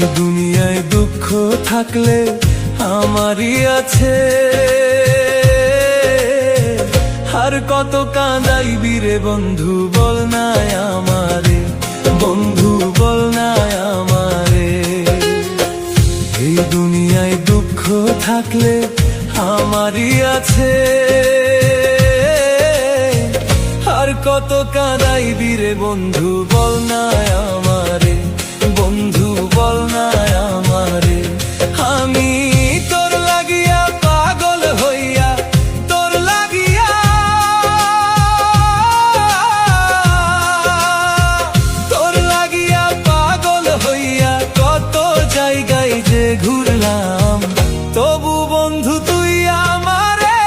এই দুনিয়ায় দুঃখ থাকলে আমারই আছে, আর কত কাঁদাইবি রে বন্ধু বল না আমারে, বন্ধু বল না আমারে। এই দুনিয়ায় দুঃখ থাকলে আমারই আছে, আর কত কাঁদাইবি রে বন্ধু বল না আমারে, বন্ধু বল না আমারে। আমি তোর লাগিয়া পাগল হইয়া, তোর লাগিয়া পাগল হইয়া কত জায়গায় যে ঘুরলাম, তবু বন্ধু তুই আমারে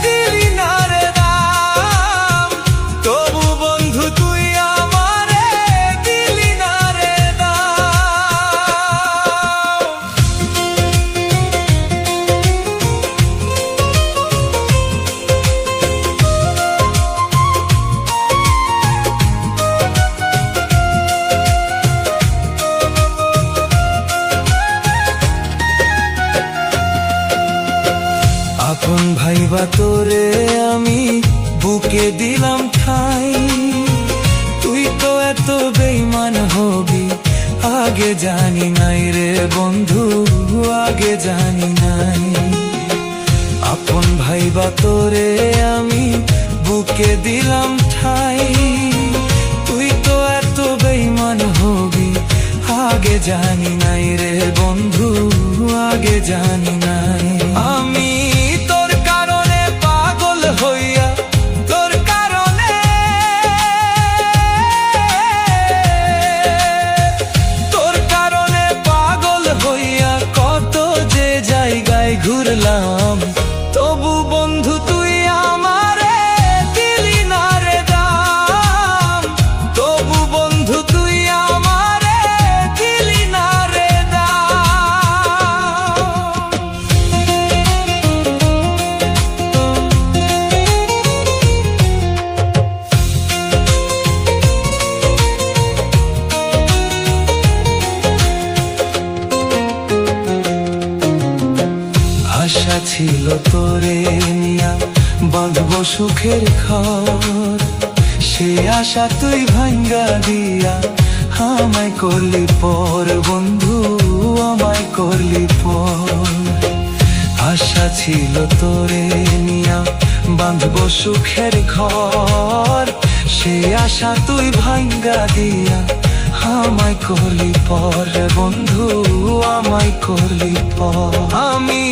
দিলি না রে দাম, তবু বন্ধু তুই আমারে দিলি না রে দাম। আপন ভাইবা তোরে আমি বুকে দিলাম ঠাই, তুই তো এত বেঈমান হবি আগে জানি নাই রে বন্ধু, আগে জানি নাই। আপন ভাইবা তোরে আমি বুকে দিলাম ঠাই, তুই তো এত বেঈমান হবি আগে জানি নাই রে বন্ধু, আগে জানি নাই। আমি তোর কারণে পাগল হইয়া, তোর কারণে, তোর কারণে পাগল হইয়া কত যে জায়গায় ঘুরলাম, তবু বন্ধু তুই আমারে দিলি না রে দাম, তবু বন্ধু তুই আমারে দিলি না রে দাম। আশা ছিল তোরে নিয়া বাঁধবো সুখের ঘর, সে আশা তুই ভাঙ্গা দিয়া আমায় করলি পর বন্ধু, আমায় করলি পর। আশা ছিল তোরে নিয়া বাঁধবো সুখের ঘর, সে আশা তুই ভাঙ্গা দিয়া আমায় করলি পর বন্ধু, আমায় করলি পর। আমি